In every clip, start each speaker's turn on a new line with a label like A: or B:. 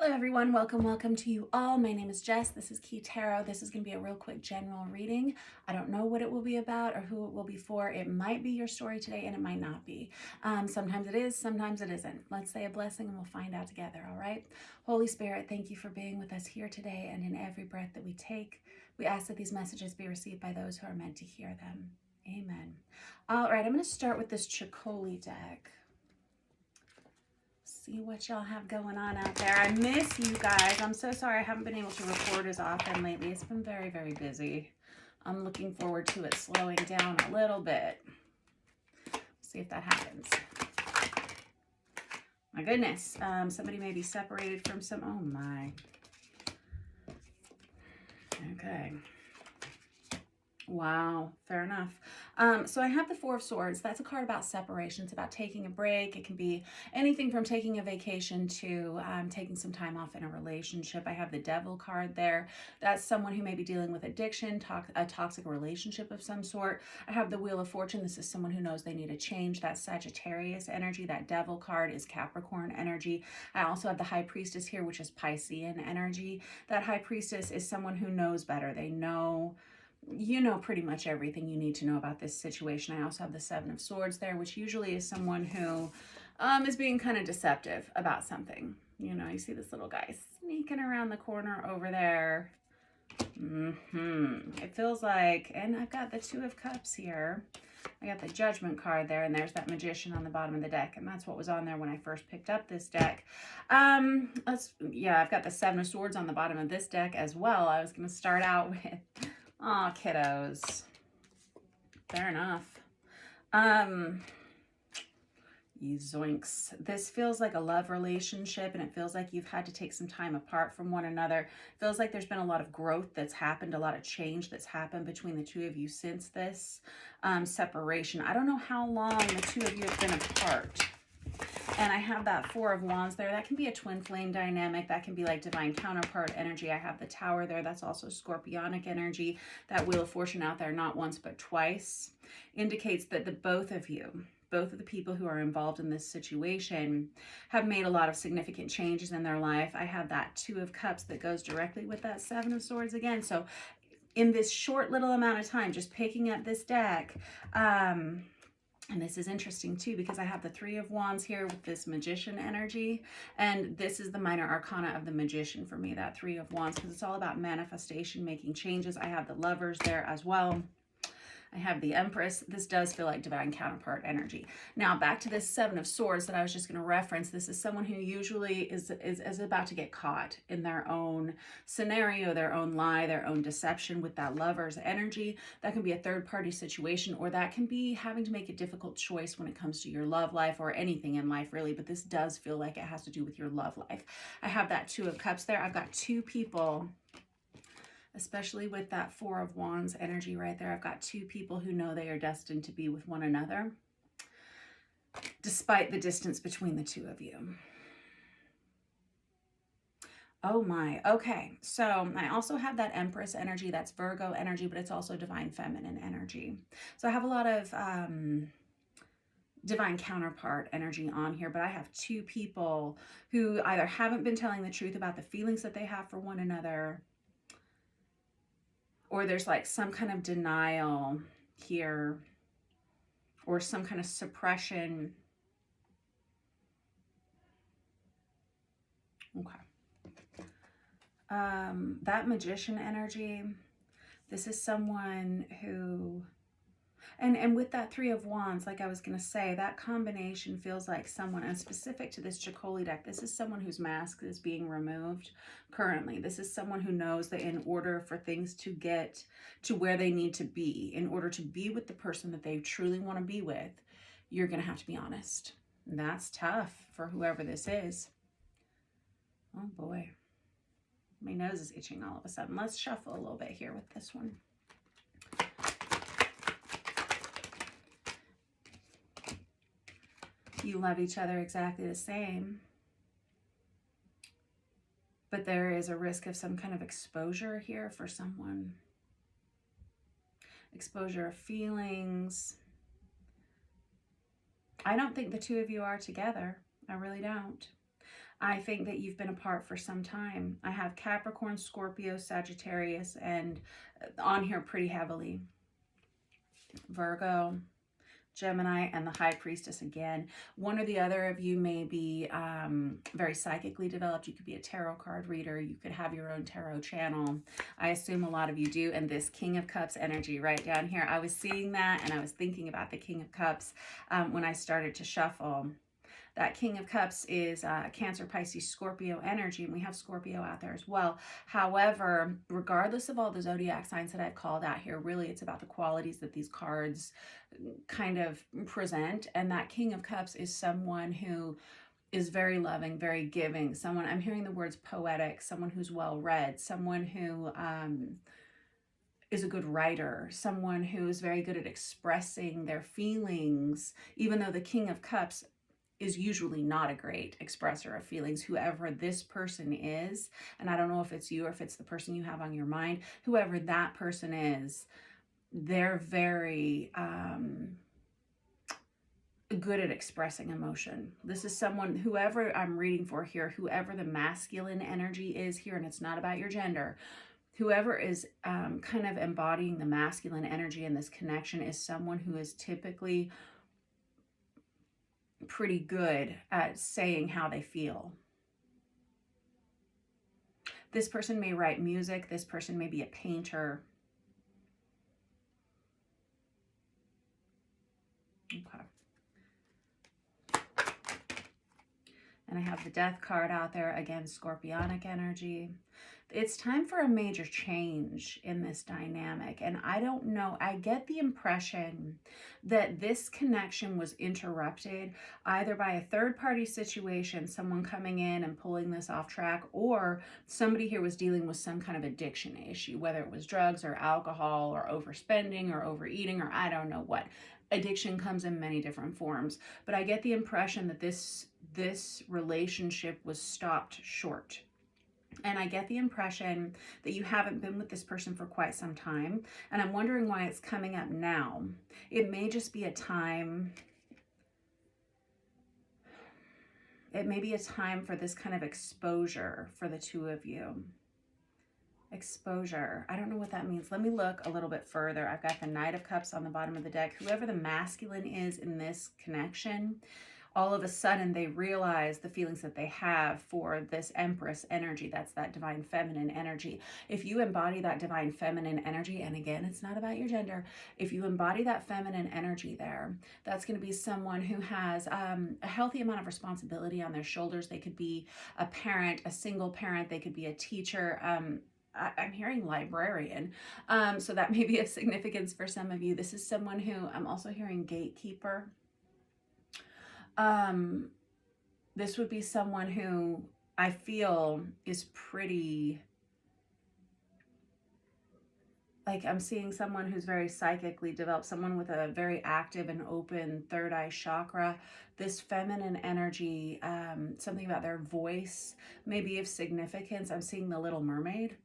A: Hello everyone, welcome to you all. My name is Jess. This is Key Tarot. This is going to be a real quick general reading. I don't know what it will be about or who it will be for. It might be your story today and it might not be. Sometimes it is, sometimes it isn't. Let's say a blessing and we'll find out together, all right? Holy Spirit, thank you for being with us here today and in every breath that we take. We ask that these messages be received by those who are meant to hear them. Amen. All right, I'm going to start with this Chicoli deck. See what y'all have going on out there. I miss you guys. I'm so sorry I haven't been able to record as often lately. It's been very, very busy. I'm looking forward to it slowing down a little bit. See if that happens. My goodness. Somebody may be separated from some... Oh, my. Okay. Wow, fair enough. So I have the Four of Swords. That's a card about separation. It's about taking a break. It can be anything from taking a vacation to taking some time off in a relationship. I have the Devil card there. That's someone who may be dealing with addiction, a toxic relationship of some sort. I have the Wheel of Fortune. This is someone who knows they need a change. That's Sagittarius energy. That Devil card is Capricorn energy. I also have the High Priestess here, which is Piscean energy. That High Priestess is someone who knows better. They know... You know pretty much everything you need to know about this situation. I also have the Seven of Swords there, which usually is someone who is being kind of deceptive about something. You know, you see this little guy sneaking around the corner over there. It feels like, and I've got the Two of Cups here. I got the Judgment card there, and there's that Magician on the bottom of the deck, and that's what was on there when I first picked up this deck. I've got the Seven of Swords on the bottom of this deck as well. I was going to start out with... Aw, kiddos. Fair enough. Zoinks. This feels like a love relationship, and it feels like you've had to take some time apart from one another. It feels like there's been a lot of growth that's happened, a lot of change that's happened between the two of you since this separation. I don't know how long the two of you have been apart. And I have that Four of Wands there. That can be a twin flame dynamic. That can be like divine counterpart energy. I have the Tower there. That's also scorpionic energy. That Wheel of Fortune out there, not once but twice, indicates that both of the people who are involved in this situation have made a lot of significant changes in their life. I have that Two of Cups that goes directly with that Seven of Swords again. So in this short little amount of time, just picking up this deck, and this is interesting too, because I have the Three of Wands here with this Magician energy. And this is the minor arcana of the Magician for me, that Three of Wands, because it's all about manifestation, making changes. I have the Lovers there as well. I have the Empress. This does feel like divine counterpart energy. Now back to this Seven of Swords that I was just going to reference. This is someone who usually is about to get caught in their own scenario, their own lie, their own deception with that Lover's energy. That can be a third-party situation, or that can be having to make a difficult choice when it comes to your love life or anything in life really, but this does feel like it has to do with your love life. I have that Two of Cups there. I've got two people, especially with that Four of Wands energy right there. I've got two people who know they are destined to be with one another, despite the distance between the two of you. Oh my, okay. So I also have that Empress energy, that's Virgo energy, but it's also divine feminine energy. So I have a lot of divine counterpart energy on here, but I have two people who either haven't been telling the truth about the feelings that they have for one another, or there's like some kind of denial here, or some kind of suppression. Okay. That Magician energy, this is someone who, and with that Three of Wands, like I was going to say, that combination feels like someone, and specific to this Chicoli deck, this is someone whose mask is being removed currently. This is someone who knows that in order for things to get to where they need to be, in order to be with the person that they truly want to be with, you're going to have to be honest. And that's tough for whoever this is. Oh boy. My nose is itching all of a sudden. Let's shuffle a little bit here with this one. You love each other exactly the same, but there is a risk of some kind of exposure here for someone. Exposure of feelings. I don't think the two of you are together. I really don't. I think that you've been apart for some time. I have Capricorn, Scorpio, Sagittarius, and on here pretty heavily Virgo, Gemini, and the High Priestess again. One or the other of you may be very psychically developed. You could be a tarot card reader. You could have your own tarot channel. I assume a lot of you do. And this King of Cups energy right down here, I was seeing that and I was thinking about the King of Cups when I started to shuffle. That King of Cups is Cancer, Pisces, Scorpio energy, and we have Scorpio out there as well. However, regardless of all the zodiac signs that I've called out here, really it's about the qualities that these cards kind of present. And that King of Cups is someone who is very loving, very giving. Someone, I'm hearing the words poetic, someone who's well read, someone who is a good writer, someone who is very good at expressing their feelings, even though the King of Cups is usually not a great expresser of feelings, whoever this person is. And I don't know if it's you or if it's the person you have on your mind, whoever that person is, they're very good at expressing emotion. This is someone, whoever I'm reading for here, whoever the masculine energy is here, and it's not about your gender, whoever is kind of embodying the masculine energy in this connection is someone who is typically pretty good at saying how they feel. This person may write music. This person may be a painter. Okay. And I have the Death card out there. Again, Scorpionic energy. It's time for a major change in this dynamic. And I don't know, I get the impression that this connection was interrupted either by a third-party situation, someone coming in and pulling this off track, or somebody here was dealing with some kind of addiction issue, whether it was drugs or alcohol or overspending or overeating or I don't know what. Addiction comes in many different forms. But I get the impression that this relationship was stopped short. And I get the impression that you haven't been with this person for quite some time. And I'm wondering why it's coming up now. It may just be a time. It may be a time for this kind of exposure for the two of you. Exposure. I don't know what that means. Let me look a little bit further. I've got the Knight of Cups on the bottom of the deck. Whoever the masculine is in this connection, all of a sudden they realize the feelings that they have for this Empress energy. That's that divine feminine energy. If you embody that divine feminine energy, and again, it's not about your gender, if you embody that feminine energy there, that's going to be someone who has a healthy amount of responsibility on their shoulders. They could be a parent, a single parent. They could be a teacher. I'm hearing librarian, so that may be of significance for some of you. This is someone who, I'm also hearing gatekeeper. This would be someone who I feel is pretty, like I'm seeing someone who's very psychically developed, someone with a very active and open third eye chakra. This feminine energy, something about their voice may be of significance. I'm seeing the Little Mermaid.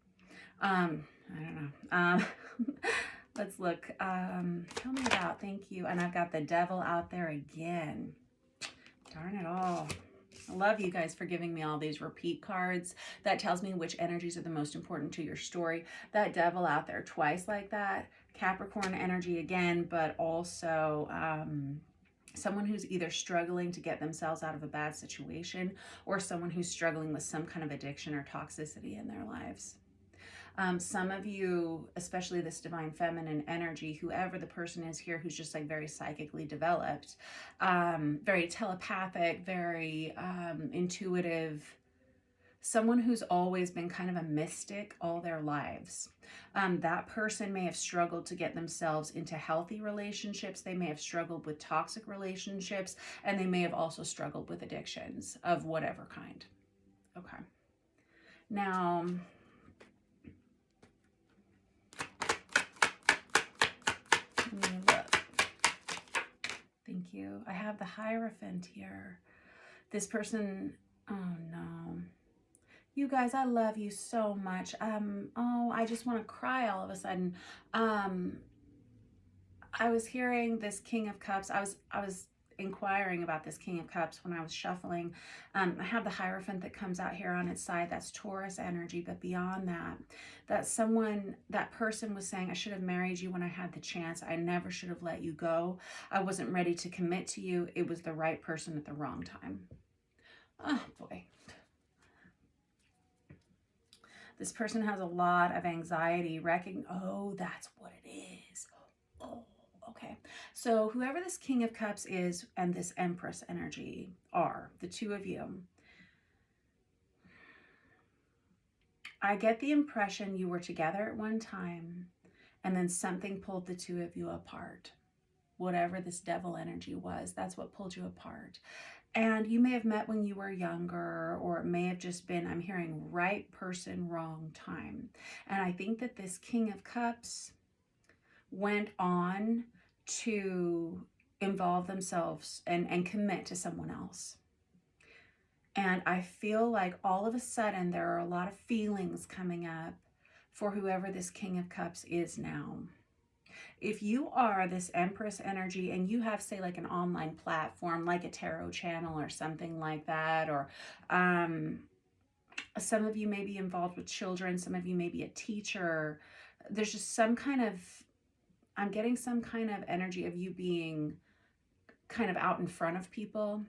A: I don't know. Let's look. Tell me about, thank you. And I've got the Devil out there again. Darn it all. I love you guys for giving me all these repeat cards. That tells me which energies are the most important to your story. That Devil out there twice like that. Capricorn energy again, but also someone who's either struggling to get themselves out of a bad situation or someone who's struggling with some kind of addiction or toxicity in their lives. Some of you, especially this divine feminine energy, whoever the person is here who's just like very psychically developed, very telepathic, very intuitive, someone who's always been kind of a mystic all their lives. That person may have struggled to get themselves into healthy relationships. They may have struggled with toxic relationships, and they may have also struggled with addictions of whatever kind. Okay. Now, look. Thank you. I have the Hierophant here. This person, oh no. You guys, I love you so much. Oh, I just want to cry all of a sudden. I was hearing this King of Cups. I was inquiring about this King of Cups when I was shuffling. I have the Hierophant that comes out here on its side. That's Taurus energy. But beyond that, that person was saying, I should have married you when I had the chance. I never should have let you go. I wasn't ready to commit to you. It was the right person at the wrong time. Oh, boy. This person has a lot of anxiety, oh, that's what it is. Oh, okay. So whoever this King of Cups is and this Empress energy are, the two of you, I get the impression you were together at one time and then something pulled the two of you apart. Whatever this devil energy was, that's what pulled you apart. And you may have met when you were younger, or it may have just been, I'm hearing right person, wrong time. And I think that this King of Cups went on to involve themselves and commit to someone else. And I feel like all of a sudden there are a lot of feelings coming up for whoever this King of Cups is now. If you are this Empress energy and you have, say, like an online platform, like a tarot channel or something like that, or some of you may be involved with children, some of you may be a teacher, there's just some kind of, I'm getting some kind of energy of you being kind of out in front of people.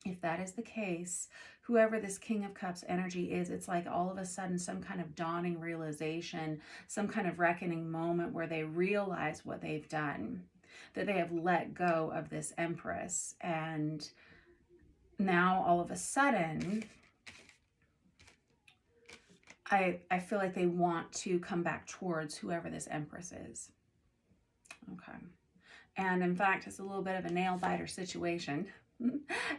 A: If that is the case, whoever this King of Cups energy is, it's like all of a sudden some kind of dawning realization, some kind of reckoning moment where they realize what they've done, that they have let go of this Empress. And now all of a sudden, I feel like they want to come back towards whoever this Empress is. Okay. And in fact, it's a little bit of a nail biter situation.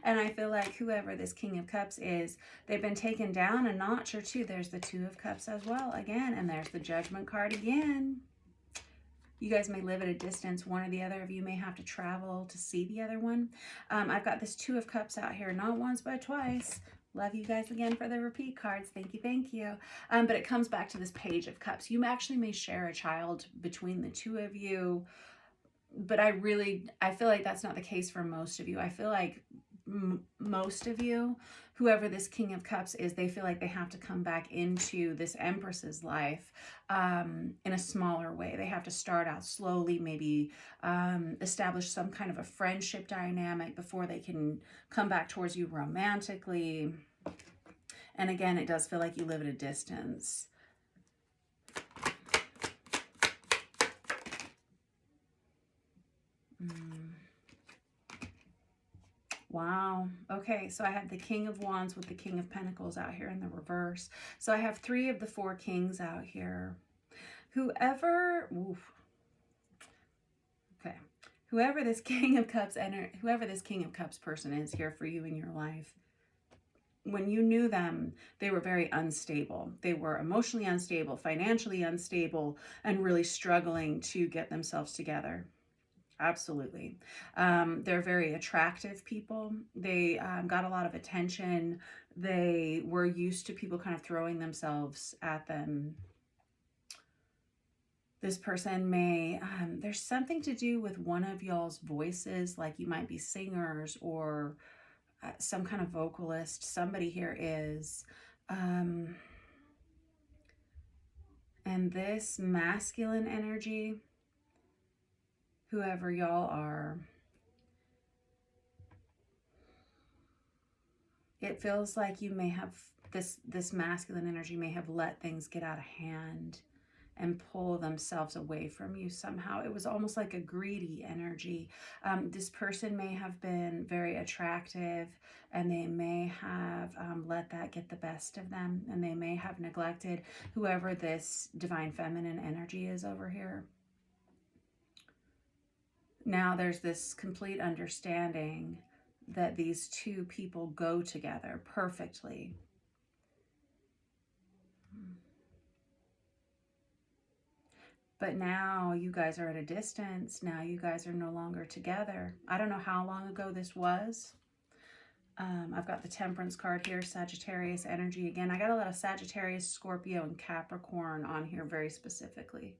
A: And I feel like whoever this King of Cups is, they've been taken down a notch or two. There's the Two of Cups as well, again, and there's the Judgment card again. You guys may live at a distance. One or the other of you may have to travel to see the other one. I've got this Two of Cups out here, not once, but twice. Love you guys again for the repeat cards. Thank you, thank you. But it comes back to this Page of Cups. You actually may share a child between the two of you. But I feel like that's not the case for most of you. I feel like most of you, whoever this King of Cups is, they feel like they have to come back into this Empress's life in a smaller way. They have to start out slowly, maybe establish some kind of a friendship dynamic before they can come back towards you romantically. And again, it does feel like you live at a distance. Wow. Okay, so I have the King of Wands with the King of Pentacles out here in the reverse. So I have 3 of the 4 kings out here. Whoever this King of Cups whoever this King of Cups person is here for you in your life, when you knew them, they were very unstable. They were emotionally unstable, financially unstable, and really struggling to get themselves together. Absolutely. They're very attractive people. They got a lot of attention. They were used to people kind of throwing themselves at them. This person may, there's something to do with one of y'all's voices, like you might be singers or some kind of vocalist. Somebody here is. And this masculine energy, whoever y'all are, it feels like you may have, this masculine energy may have let things get out of hand and pull themselves away from you somehow. It was almost like a greedy energy. This person may have been very attractive and they may have let that get the best of them, and they may have neglected whoever this divine feminine energy is over here. Now there's this complete understanding that these two people go together perfectly. But now you guys are at a distance. Now you guys are no longer together. I don't know how long ago this was. I've got the Temperance card here, Sagittarius energy. Again, I got a lot of Sagittarius, Scorpio, and Capricorn on here very specifically.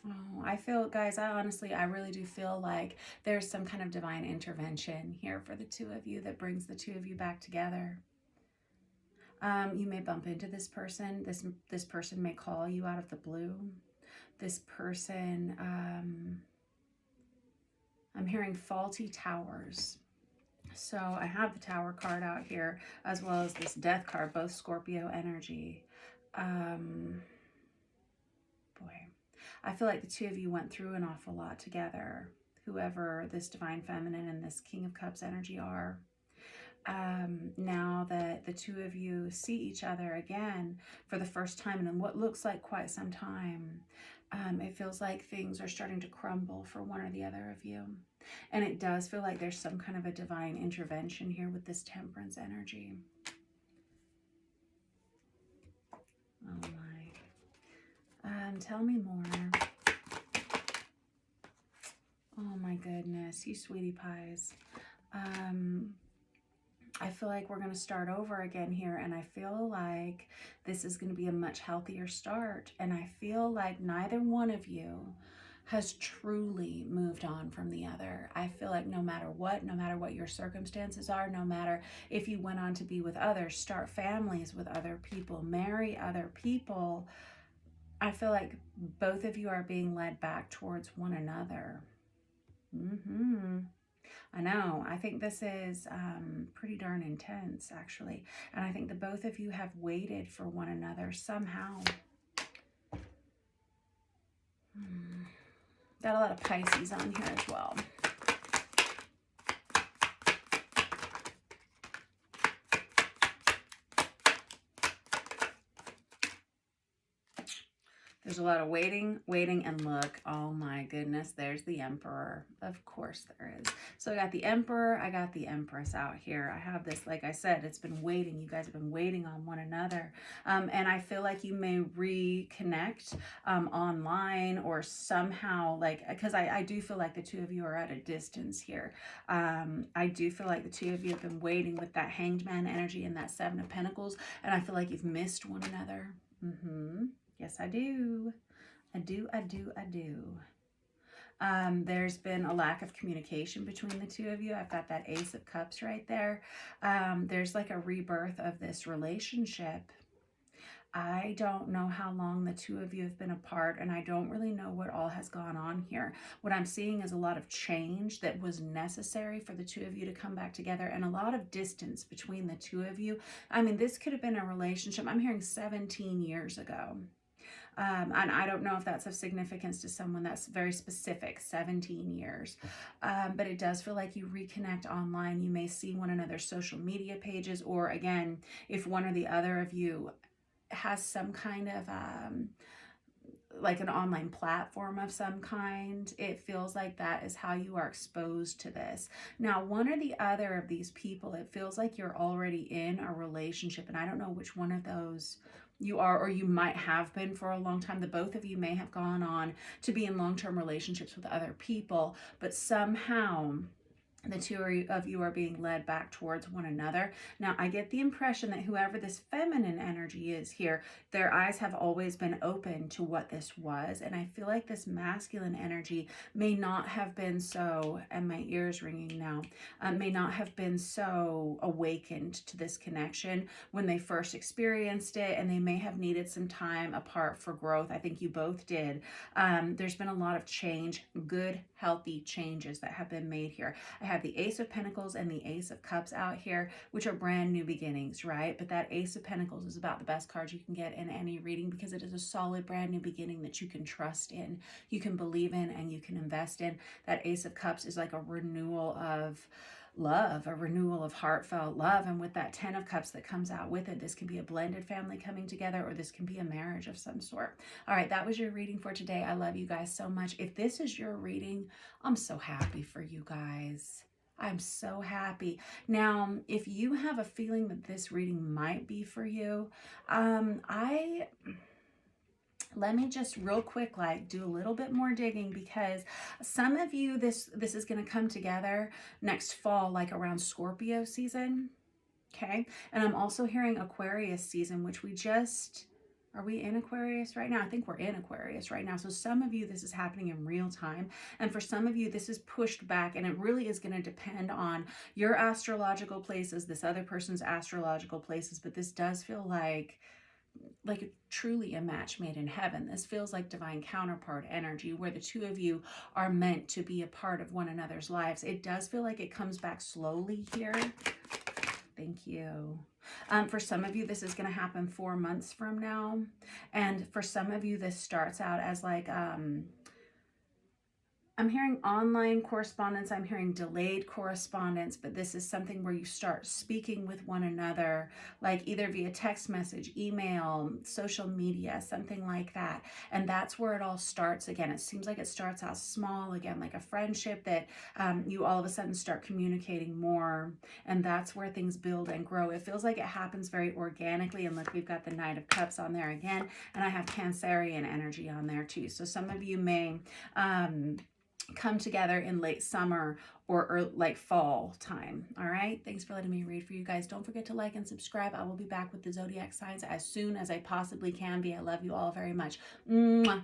A: Oh, I feel, guys, I really do feel like there's some kind of divine intervention here for the two of you that brings the two of you back together. You may bump into this person. This person may call you out of the blue. This person, I'm hearing faulty towers. So I have the Tower card out here, as well as this Death card, both Scorpio energy. Boy, I feel like the two of you went through an awful lot together, whoever this Divine Feminine and this King of Cups energy are. Now that the two of you see each other again for the first time in what looks like quite some time, it feels like things are starting to crumble for one or the other of you. And it does feel like there's some kind of a divine intervention here with this Temperance energy. Oh my. Tell me more. Oh my goodness, you sweetie pies. I feel like we're going to start over again here, and I feel like this is going to be a much healthier start, and I feel like neither one of you has truly moved on from the other. I feel like no matter what your circumstances are, no matter if you went on to be with others, start families with other people, marry other people, I feel like both of you are being led back towards one another. I know. I think this is pretty darn intense, actually. And I think the both of you have waited for one another somehow. Got a lot of Pisces on here as well. There's a lot of waiting, and look, oh my goodness, there's the Emperor. Of course there is. So I got the Emperor, I got the Empress out here. I have this, like I said, it's been waiting. You guys have been waiting on one another. And I feel like you may reconnect online or somehow, like, because I do feel like the two of you are at a distance here. I do feel like the two of you have been waiting with that Hanged Man energy and that Seven of Pentacles. And I feel like you've missed one another. Yes, I do. I do. There's been a lack of communication between the two of you. I've got that Ace of Cups right there. There's like a rebirth of this relationship. I don't know how long the two of you have been apart, and I don't really know what all has gone on here. What I'm seeing is a lot of change that was necessary for the two of you to come back together, and a lot of distance between the two of you. I mean, this could have been a relationship, I'm hearing 17 years ago. And I don't know if that's of significance to someone. That's very specific, 17 years. But it does feel like you reconnect online. You may see one another's social media pages, or again, if one or the other of you has some kind of like an online platform of some kind, it feels like that is how you are exposed to this. Now, one or the other of these people, it feels like you're already in a relationship, and I don't know which one of those you are, or you might have been for a long time. The both of you may have gone on to be in long-term relationships with other people, but somehow the two of you are being led back towards one another. Now, I get the impression that whoever this feminine energy is here, their eyes have always been open to what this was. And I feel like this masculine energy may not have been so, and my ears ringing now, may not have been so awakened to this connection when they first experienced it, and they may have needed some time apart for growth. I think you both did. There's been a lot of change, good, healthy changes that have been made here. I have the Ace of Pentacles and the Ace of Cups out here, which are brand new beginnings, right? But that Ace of Pentacles is about the best card you can get in any reading, because it is a solid brand new beginning that you can trust in, you can believe in, and you can invest in. That Ace of Cups is like a renewal of love, a renewal of heartfelt love. And with that 10 of Cups that comes out with it, this can be a blended family coming together, or this can be a marriage of some sort. All right, that was your reading for today. I love you guys so much. If this is your reading, I'm so happy for you guys. I'm so happy. Now, if you have a feeling that this reading might be for you, let me just real quick, like, do a little bit more digging, because some of you, this is going to come together next fall, like around Scorpio season. Okay. And I'm also hearing Aquarius season, which we just Are we in Aquarius right now? I think we're in Aquarius right now. So some of you, this is happening in real time. And for some of you, this is pushed back, and it really is going to depend on your astrological places, this other person's astrological places. But this does feel like truly a match made in heaven. This feels like divine counterpart energy where the two of you are meant to be a part of one another's lives. It does feel like it comes back slowly here. Thank you. For some of you, this is going to happen 4 months from now. And for some of you, this starts out as like, I'm hearing online correspondence, I'm hearing delayed correspondence, but this is something where you start speaking with one another, like either via text message, email, social media, something like that. And that's where it all starts again. It seems like it starts out small again, like a friendship that you all of a sudden start communicating more. And that's where things build and grow. It feels like it happens very organically. And look, we've got the Knight of Cups on there again. And I have Cancerian energy on there too. So some of you may come together in late summer or like fall time. All right. Thanks for letting me read for you guys. Don't forget to like and subscribe. I will be back with the zodiac signs as soon as I possibly can be. I love you all very much. Mwah.